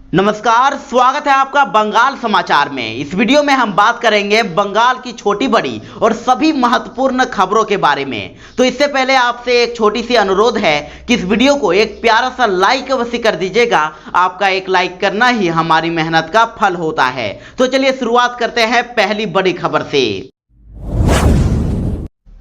नमस्कार, स्वागत है आपका बंगाल समाचार में। इस वीडियो में हम बात करेंगे बंगाल की छोटी बड़ी और सभी महत्वपूर्ण खबरों के बारे में। तो इससे पहले आपसे एक छोटी सी अनुरोध है कि इस वीडियो को एक प्यारा सा लाइक अवश्य कर दीजिएगा। आपका एक लाइक करना ही हमारी मेहनत का फल होता है। तो चलिए शुरुआत करते हैं पहली बड़ी खबर से।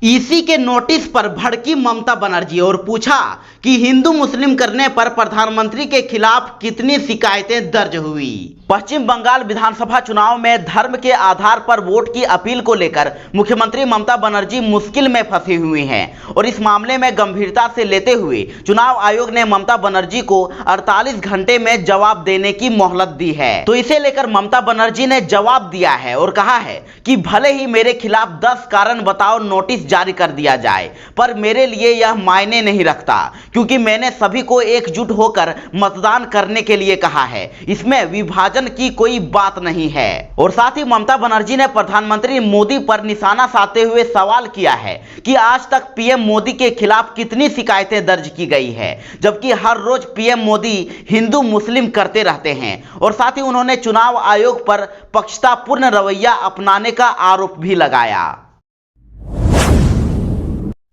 ईसी के नोटिस पर भड़की ममता बनर्जी और पूछा कि हिंदू मुस्लिम करने पर प्रधानमंत्री के खिलाफ कितनी शिकायतें दर्ज हुई। पश्चिम बंगाल विधानसभा चुनाव में धर्म के आधार पर वोट की अपील को लेकर मुख्यमंत्री ममता बनर्जी मुश्किल में फंसी हुई हैं और इस मामले में गंभीरता से लेते हुए चुनाव आयोग ने ममता बनर्जी को 48 घंटे में जवाब देने की मोहलत दी है। तो इसे लेकर ममता बनर्जी ने जवाब दिया है और कहा है कि भले ही मेरे खिलाफ 10 कारण बताओ नोटिस जारी कर दिया जाए, पर मेरे लिए यह मायने नहीं रखता, क्योंकि मैंने सभी को एकजुट होकर मतदान करने के लिए कहा है। इसमें विभाजन की कोई बात नहीं है। और साथ ही ममता बनर्जी ने प्रधानमंत्री मोदी पर निशाना साधते हुए सवाल किया है कि आज तक पीएम मोदी के खिलाफ कितनी शिकायतें दर्ज की गई है, जबकि हर रोज पीएम मोदी हिंदू मुस्लिम करते रहते हैं। और साथ ही उन्होंने चुनाव आयोग पर पक्षतापूर्ण रवैया अपनाने का आरोप भी लगाया।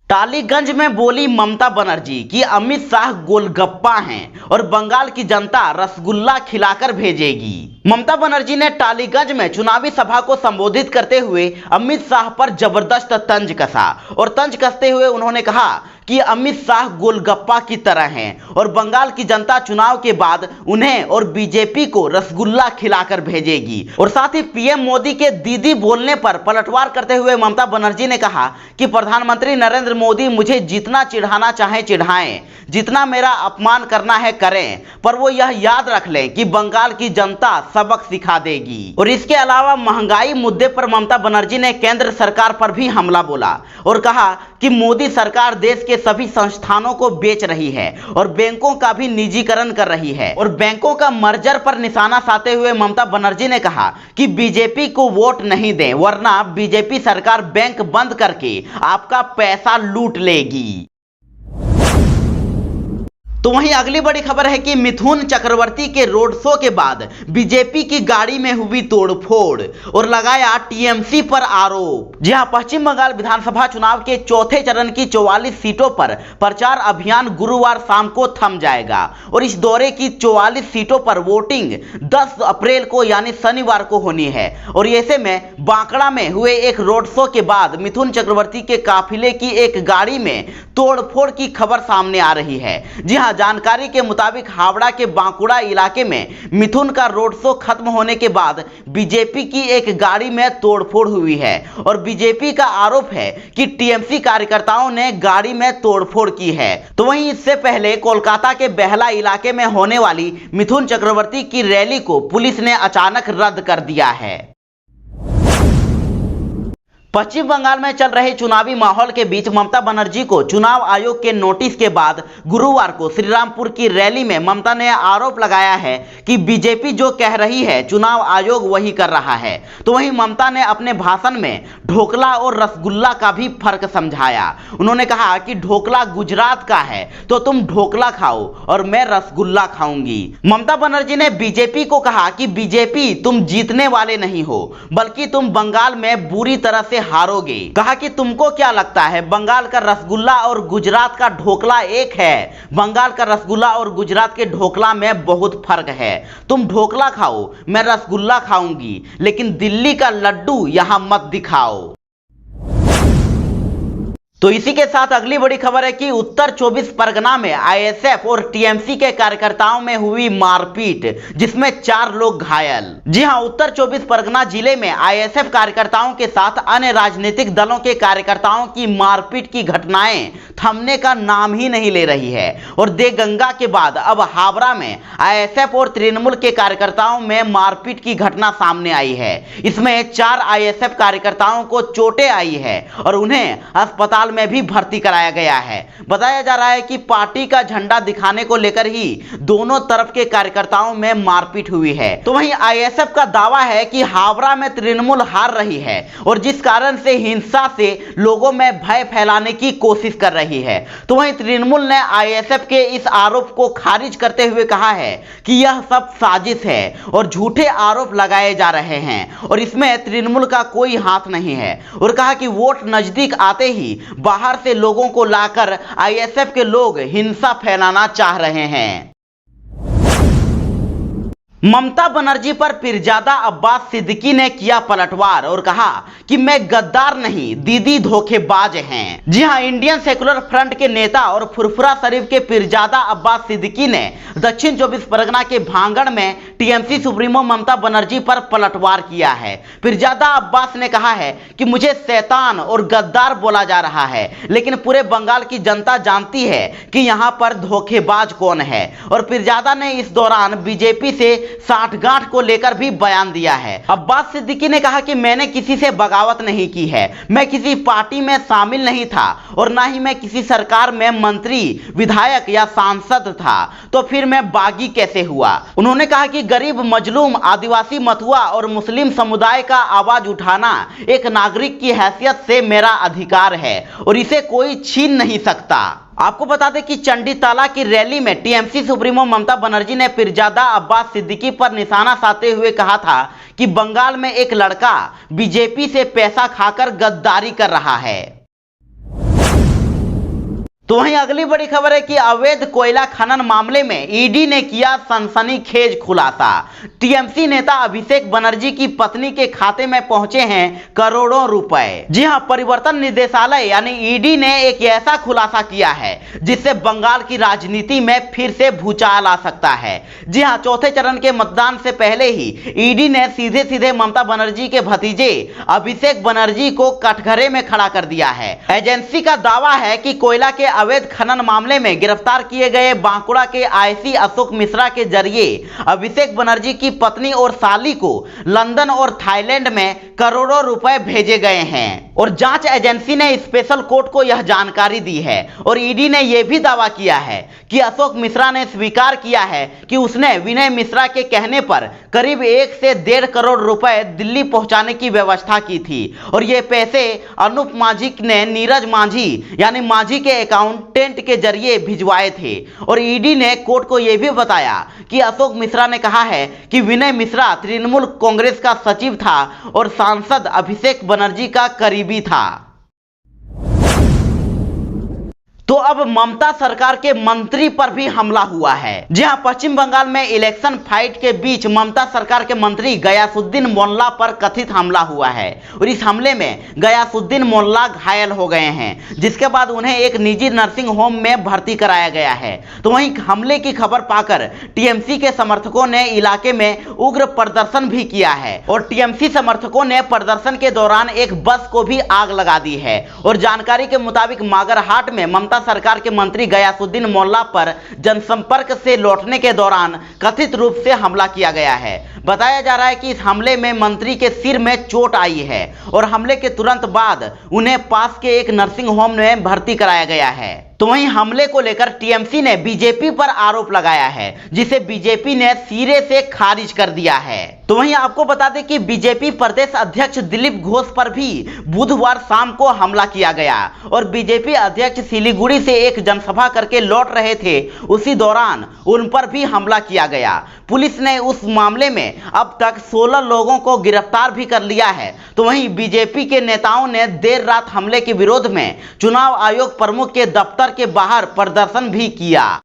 टालीगंज में बोली ममता बनर्जी कि अमित शाह गोलगप्पा हैं और बंगाल की जनता रसगुल्ला खिलाकर भेजेगी। ममता बनर्जी ने टालीगंज में चुनावी सभा को संबोधित करते हुए अमित शाह पर जबरदस्त तंज कसा और तंज कसते हुए उन्होंने कहा कि अमित शाह गोलगप्पा की तरह हैं और बंगाल की जनता चुनाव के बाद उन्हें और बीजेपी को रसगुल्ला खिलाकर भेजेगी। और साथ ही पीएम मोदी के दीदी बोलने पर पलटवार करते हुए ममता बनर्जी ने कहा कि प्रधानमंत्री नरेंद्र मोदी मुझे जितना चिढ़ाना चाहे चिढ़ाएं, जितना मेरा अपमान करना है करें, पर वो यह याद रख लें कि बंगाल की जनता सबक सिखा देगी। और इसके अलावा महंगाई मुद्दे पर ममता बनर्जी ने केंद्र सरकार पर भी हमला बोला और कहा कि मोदी सरकार देश के सभी संस्थानों को बेच रही है और बैंकों का भी निजीकरण कर रही है। और बैंकों का मर्जर पर निशाना साधते हुए ममता बनर्जी ने कहा कि बीजेपी को वोट नहीं दें, वरना बीजेपी सरकार बैंक बंद करके आपका पैसा लूट लेगी। तो वहीं अगली बड़ी खबर है कि मिथुन चक्रवर्ती के रोड शो के बाद बीजेपी की गाड़ी में हुई तोड़फोड़ और लगाया टीएमसी पर आरोप। जी हां, पश्चिम बंगाल विधानसभा चुनाव के चौथे चरण की 44 सीटों पर प्रचार अभियान गुरुवार शाम को थम जाएगा और इस दौरे की 44 सीटों पर वोटिंग 10 अप्रैल को यानी शनिवार को होनी है। और ऐसे में बांकड़ा में हुए एक रोड शो के बाद मिथुन चक्रवर्ती के काफिले की एक गाड़ी में तोड़फोड़ की खबर सामने आ रही है। जी हां, जानकारी के मुताबिक हावड़ा के बांकुड़ा इलाके में मिथुन का रोड शो खत्म होने के बाद बीजेपी की एक गाड़ी में तोड़फोड़ हुई है और बीजेपी का आरोप है कि टीएमसी कार्यकर्ताओं ने गाड़ी में तोड़फोड़ की है। तो वहीं इससे पहले कोलकाता के बेहला इलाके में होने वाली मिथुन चक्रवर्ती की रैली को पुलिस ने अचानक रद्द कर दिया है। पश्चिम बंगाल में चल रहे चुनावी माहौल के बीच ममता बनर्जी को चुनाव आयोग के नोटिस के बाद गुरुवार को श्रीरामपुर की रैली में ममता ने आरोप लगाया है कि बीजेपी जो कह रही है चुनाव आयोग वही कर रहा है। तो वहीं ममता ने अपने भाषण में ढोकला और रसगुल्ला का भी फर्क समझाया। उन्होंने कहा कि ढोकला गुजरात का है तो तुम ढोकला खाओ और मैं रसगुल्ला खाऊंगी। ममता बनर्जी ने बीजेपी को कहा कि बीजेपी तुम जीतने वाले नहीं हो, बल्कि तुम बंगाल में बुरी तरह से हारोगे। कहा कि तुमको क्या लगता है बंगाल का रसगुल्ला और गुजरात का ढोकला एक है? बंगाल का रसगुल्ला और गुजरात के ढोकला में बहुत फर्क है। तुम ढोकला खाओ, मैं रसगुल्ला खाऊंगी, लेकिन दिल्ली का लड्डू यहां मत दिखाओ। तो इसी के साथ अगली बड़ी खबर है कि उत्तर 24 परगना में आईएसएफ और टीएमसी के कार्यकर्ताओं में हुई मारपीट, जिसमें 4 लोग घायल। जी हां, उत्तर 24 परगना जिले में आईएसएफ कार्यकर्ताओं के साथ अन्य राजनीतिक दलों के कार्यकर्ताओं की मारपीट की घटनाएं थमने का नाम ही नहीं ले रही है। और देगंगा के बाद अब हावड़ा में आईएसएफ और तृणमूल के कार्यकर्ताओं में मारपीट की घटना सामने आई है। इसमें 4 आईएसएफ कार्यकर्ताओं को चोटें आई है और उन्हें अस्पताल में भी भर्ती कराया गया है। बताया जा रहा है कि पार्टी का झंडा दिखाने को लेकर ही दोनों तरफ के कार्यकर्ताओं में मारपीट हुई है। तो वहीं आईएसएफ का दावा है कि हावड़ा में तृणमूल हार रही है और जिस कारण से हिंसा से लोगों में भय फैलाने की कोशिश कर रही है। तो वहीं तृणमूल ने आईएसएफ के इस आरोप को खारिज करते हुए कहा है कि यह सब साजिश है और झूठे आरोप लगाए जा रहे हैं और इसमें तृणमूल का कोई हाथ नहीं है, और कहा कि वोट नजदीक आते ही बाहर से लोगों को लाकर आईएसएफ के लोग हिंसा फैलाना चाह रहे हैं। ममता बनर्जी पर पीरजादा अब्बास सिद्दीकी ने किया पलटवार और कहा कि मैं गद्दार नहीं, दीदी धोखेबाज हैं। जी हां, इंडियन सेकुलर फ्रंट के नेता और फुरफुरा शरीफ के पीरजादा अब्बास सिद्दीकी ने दक्षिण 24 परगना के भांगड़ में टीएमसी सुप्रीमो ममता बनर्जी पर पलटवार किया है। पीरजादा अब्बास ने कहा है कि मुझे शैतान और गद्दार बोला जा रहा है, लेकिन पूरे बंगाल की जनता जानती है कि यहां पर धोखेबाज कौन है। और पीरजादा ने इस दौरान बीजेपी से साठगांठ को लेकर भी बयान दिया है। अब्बास सिद्दीकी ने कहा कि मैंने किसी से बगावत नहीं की है, मैं किसी पार्टी में शामिल नहीं था और ना ही मैं किसी सरकार में मंत्री, विधायक या सांसद था, तो फिर मैं बागी कैसे हुआ। उन्होंने कहा कि गरीब, मजलूम, आदिवासी, मथुआ और मुस्लिम समुदाय का आवाज उठाना एक नागरिक की हैसियत से मेरा अधिकार है और इसे कोई छीन नहीं सकता। आपको बता दें कि चंडीताला की रैली में टीएमसी सुप्रीमो ममता बनर्जी ने पीरजादा अब्बास सिद्दीकी पर निशाना साधते हुए कहा था कि बंगाल में एक लड़का बीजेपी से पैसा खाकर गद्दारी कर रहा है। तो वहीं अगली बड़ी खबर है कि अवैध कोयला खनन मामले में ईडी ने किया सनसनीखेज खुलासा। टीएमसी नेता अभिषेक बनर्जी की पत्नी के खाते में पहुंचे हैं करोड़ों रुपए। जी हां, परिवर्तन निदेशालय यानी ईडी ने एक ऐसा खुलासा किया है जिससे बंगाल की राजनीति में फिर से भूचाल आ सकता है। जी हां, चौथे चरण के मतदान से पहले ही ईडी ने सीधे सीधे ममता बनर्जी के भतीजे अभिषेक बनर्जी को कटघरे में खड़ा कर दिया है। एजेंसी का दावा है कि कोयला के अवैध खनन मामले में गिरफ्तार किए गए बांकुड़ा के आईसी अशोक मिश्रा के जरिए अभिषेक बनर्जी की पत्नी और साली को लंदन और थाईलैंड में करोड़ों रुपए भेजे गए हैं। और जांच एजेंसी ने स्पेशल कोर्ट को यह जानकारी दी है और ईडी ने यह भी दावा किया है कि अशोक मिश्रा ने स्वीकार किया है कि उसने विनय मिश्रा के कहने पर करीब 1 से 1.5 करोड़ रुपए दिल्ली पहुंचाने की व्यवस्था की थी और ये पैसे अनूप मांझी ने नीरज मांझी यानी मांझी के अकाउंटेंट के जरिए भिजवाए थे। और ईडी ने कोर्ट को यह भी बताया कि अशोक मिश्रा ने कहा है कि विनय मिश्रा तृणमूल कांग्रेस का सचिव था और सांसद अभिषेक बनर्जी का करीबी था। तो अब ममता सरकार के मंत्री पर भी हमला हुआ है। जी हां, पश्चिम बंगाल में इलेक्शन फाइट के बीच ममता सरकार के मंत्री गयासुद्दीन मोल्ला पर कथित हमला हुआ है और इस हमले में गयासुद्दीन मोल्ला घायल हो गए हैं, जिसके बाद उन्हें एक निजी नर्सिंग होम में भर्ती कराया गया है। तो वहीं हमले की खबर पाकर टीएमसी के समर्थकों ने इलाके में उग्र प्रदर्शन भी किया है और टीएमसी समर्थकों ने प्रदर्शन के दौरान एक बस को भी आग लगा दी है। और जानकारी के मुताबिक मागरहाट में ममता सरकार के मंत्री गयासुद्दीन मोल्ला पर जनसंपर्क से लौटने के दौरान कथित रूप से हमला किया गया है। बताया जा रहा है कि इस हमले में मंत्री के सिर में चोट आई है और हमले के तुरंत बाद उन्हें पास के एक नर्सिंग होम में भर्ती कराया गया है। तो वहीं हमले को लेकर टीएमसी ने बीजेपी पर आरोप लगाया है, जिसे बीजेपी ने सिरे से खारिज कर दिया है। तो वहीं आपको बता दें कि बीजेपी प्रदेश अध्यक्ष दिलीप घोष पर भी बुधवार शाम को हमला किया गया और बीजेपी अध्यक्ष सिलीगुड़ी से एक जनसभा करके लौट रहे थे, उसी दौरान उन पर भी हमला किया गया। पुलिस ने उस मामले में अब तक 16 लोगों को गिरफ्तार भी कर लिया है। तो वहीं बीजेपी के नेताओं ने देर रात हमले के विरोध में चुनाव आयोग प्रमुख के दफ्तर के बाहर प्रदर्शन भी किया।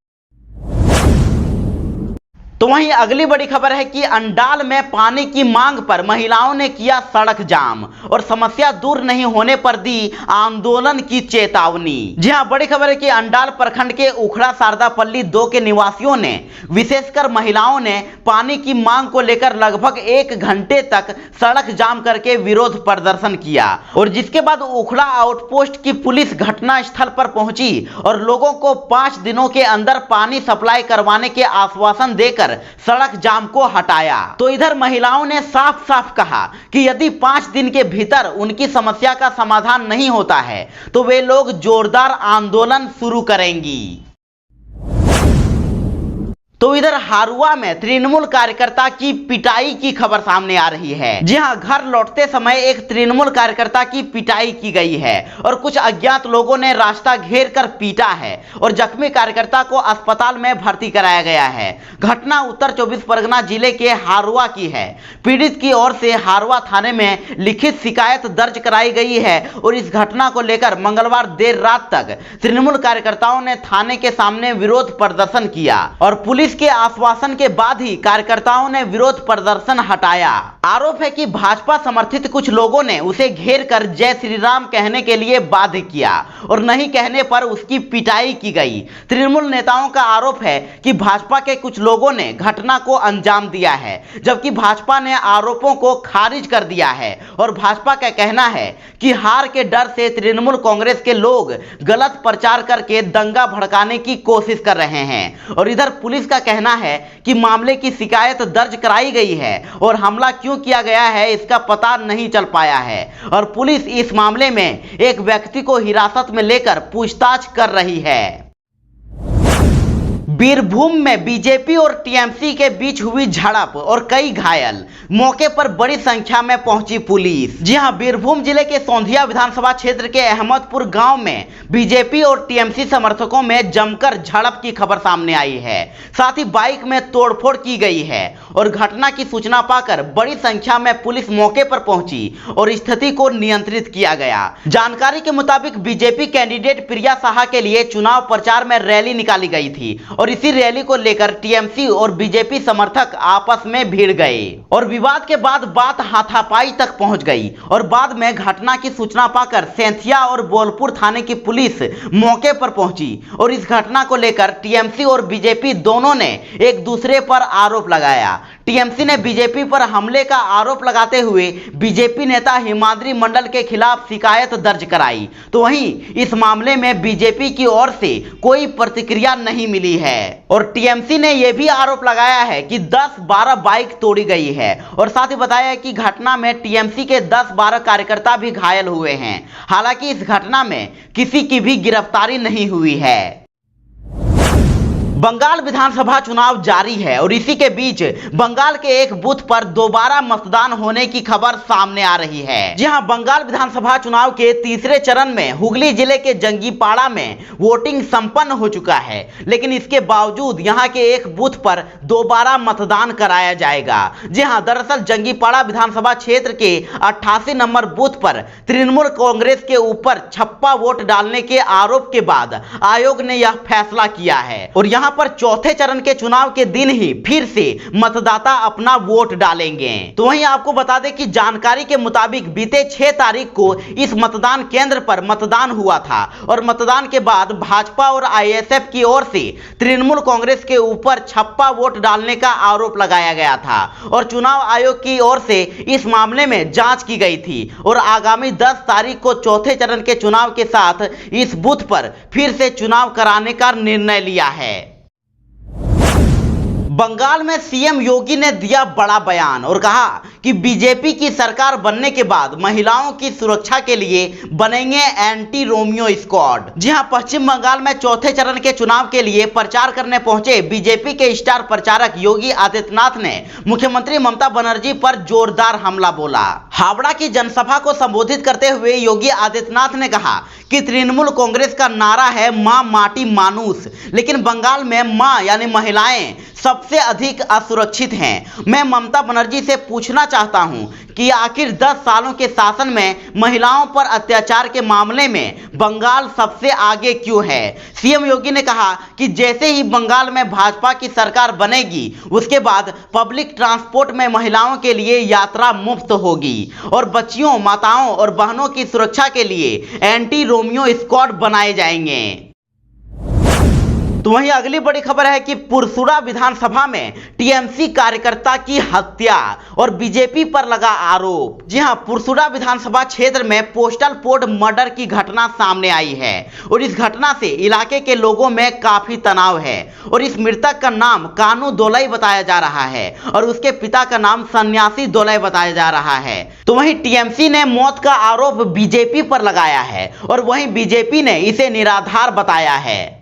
तो वहीं अगली बड़ी खबर है कि अंडाल में पानी की मांग पर महिलाओं ने किया सड़क जाम और समस्या दूर नहीं होने पर दी आंदोलन की चेतावनी। जी हां, बड़ी खबर है कि अंडाल प्रखंड के उखड़ा शारदापल्ली 2 के निवासियों ने विशेषकर महिलाओं ने पानी की मांग को लेकर लगभग 1 घंटे तक सड़क जाम करके विरोध प्रदर्शन किया और जिसके बाद उखड़ा आउटपोस्ट की पुलिस घटनास्थल पर पहुंची और लोगों को 5 दिनों के अंदर पानी सप्लाई करवाने के आश्वासन देकर लेकर सड़क जाम को हटाया। तो इधर महिलाओं ने साफ साफ कहा कि यदि 5 दिन के भीतर उनकी समस्या का समाधान नहीं होता है तो वे लोग जोरदार आंदोलन शुरू करेंगी। तो इधर हारुआ में तृणमूल कार्यकर्ता की पिटाई की खबर सामने आ रही है। जी हां, घर लौटते समय एक तृणमूल कार्यकर्ता की पिटाई की गई है और कुछ अज्ञात लोगों ने रास्ता घेर कर पीटा है और जख्मी कार्यकर्ता को अस्पताल में भर्ती कराया गया है। घटना उत्तर 24 परगना जिले के हारुआ की है। पीड़ित की ओर से हारुआ थाने में लिखित शिकायत दर्ज कराई गई है और इस घटना को लेकर मंगलवार देर रात तक तृणमूल कार्यकर्ताओं ने थाने के सामने विरोध प्रदर्शन किया और पुलिस के आश्वासन के बाद ही कार्यकर्ताओं ने विरोध प्रदर्शन हटाया। आरोप है कि भाजपा समर्थित कुछ लोगों ने उसे घेर कर जय श्री राम कहने के लिए बाध्य किया और नहीं कहने पर उसकी पिटाई की गई। तृणमूल नेताओं का आरोप है कि भाजपा के कुछ लोगों ने घटना को अंजाम दिया है, जबकि भाजपा ने आरोपों को खारिज कर दिया है और भाजपा का कहना है कि हार के डर से तृणमूल कांग्रेस के लोग गलत प्रचार करके दंगा भड़काने की कोशिश कर रहे हैं। और इधर पुलिस का कहना है कि मामले की शिकायत दर्ज कराई गई है और हमला क्यों किया गया है इसका पता नहीं चल पाया है और पुलिस इस मामले में एक व्यक्ति को हिरासत में लेकर पूछताछ कर रही है। बीरभूम में बीजेपी और टीएमसी के बीच हुई झड़प और कई घायल, मौके पर बड़ी संख्या में पहुंची पुलिस। जी हां, बीरभूम जिले के सौंधिया विधानसभा क्षेत्र के अहमदपुर गांव में बीजेपी और टीएमसी समर्थकों में जमकर झड़प की खबर सामने आई है। साथ ही बाइक में तोड़फोड़ की गई है और घटना की सूचना पाकर बड़ी संख्या में पुलिस मौके पर पहुंची और स्थिति को नियंत्रित किया गया। जानकारी के मुताबिक बीजेपी कैंडिडेट प्रिया साहा के लिए चुनाव प्रचार में रैली निकाली गई थी और इसी रैली को लेकर टीएमसी और बीजेपी समर्थक आपस में भिड़ गए और विवाद के बाद बात हाथापाई तक पहुंच गई और बाद में घटना की सूचना पाकर सैंथिया और बोलपुर थाने की पुलिस मौके पर पहुंची और इस घटना को लेकर टीएमसी और बीजेपी दोनों ने एक दूसरे पर आरोप लगाया। टीएमसी ने बीजेपी पर हमले का आरोप लगाते हुए बीजेपी नेता हिमाद्री मंडल के खिलाफ शिकायत दर्ज कराई। तो वहीं इस मामले में बीजेपी की ओर से कोई प्रतिक्रिया नहीं मिली है और टीएमसी ने यह भी आरोप लगाया है कि 10-12 बाइक तोड़ी गई है और साथ ही बताया कि घटना में टीएमसी के 10-12 कार्यकर्ता भी घायल हुए हैं। हालांकि इस घटना में किसी की भी गिरफ्तारी नहीं हुई है। बंगाल विधानसभा चुनाव जारी है और इसी के बीच बंगाल के एक बूथ पर दोबारा मतदान होने की खबर सामने आ रही है। जी हां, बंगाल विधानसभा चुनाव के तीसरे चरण में हुगली जिले के जंगीपाड़ा में वोटिंग संपन्न हो चुका है, लेकिन इसके बावजूद यहां के एक बूथ पर दोबारा मतदान कराया जाएगा। जी हां, दरअसल जंगीपाड़ा विधानसभा क्षेत्र के 88 नंबर बूथ पर तृणमूल कांग्रेस के ऊपर छप्पा वोट डालने के आरोप के बाद आयोग ने यह फैसला किया है और यहां पर चौथे चरण के चुनाव के दिन ही फिर से मतदाता अपना वोट डालेंगे। तो वहीं आपको बता दें कि जानकारी के मुताबिक बीते 6 तारीख को इस मतदान केंद्र पर मतदान हुआ था और मतदान के बाद भाजपा और आईएसएफ की ओर से तृणमूल कांग्रेस के ऊपर छप्पा वोट डालने का आरोप लगाया गया था और चुनाव आयोग की ओर से इस मामले में जांच की गई थी और आगामी 10 तारीख को चौथे चरण के चुनाव के साथ इस बूथ पर फिर से चुनाव कराने का निर्णय लिया है। बंगाल में सीएम योगी ने दिया बड़ा बयान और कहा कि बीजेपी की सरकार बनने के बाद महिलाओं की सुरक्षा के लिए बनेंगे एंटी रोमियो स्क्वाड। जी हां, पश्चिम बंगाल में चौथे चरण के चुनाव के लिए प्रचार करने पहुंचे बीजेपी के स्टार प्रचारक योगी आदित्यनाथ ने मुख्यमंत्री ममता बनर्जी पर जोरदार हमला बोला। हावड़ा की जनसभा को संबोधित करते हुए योगी आदित्यनाथ ने कहा कि तृणमूल कांग्रेस का नारा है मां माटी मानुस, लेकिन बंगाल में मां यानी महिलाएं सबसे अधिक असुरक्षित हैं। मैं ममता बनर्जी से पूछना चाहता हूं कि आखिर 10 सालों के शासन में महिलाओं पर अत्याचार के मामले में बंगाल सबसे आगे क्यों है। सीएम योगी ने कहा कि जैसे ही बंगाल में भाजपा की सरकार बनेगी उसके बाद पब्लिक ट्रांसपोर्ट में महिलाओं के लिए यात्रा मुफ्त होगी और बच्चियों, माताओं और बहनों की सुरक्षा के लिए एंटी रोमियो स्क्वाड बनाए जाएंगे। तो वहीं अगली बड़ी खबर है कि पुरसुरा विधानसभा में टीएमसी कार्यकर्ता की हत्या और बीजेपी पर लगा आरोप। जी हां, पुरसुरा विधानसभा क्षेत्र में पोस्टल वोट मर्डर की घटना सामने आई है और इस घटना से इलाके के लोगों में काफी तनाव है और इस मृतक का नाम कानू दोलई बताया जा रहा है और उसके पिता का नाम सन्यासी दोलई बताया जा रहा है। तो वहीं टीएमसी ने मौत का आरोप बीजेपी पर लगाया है और वहीं बीजेपी ने इसे निराधार बताया है।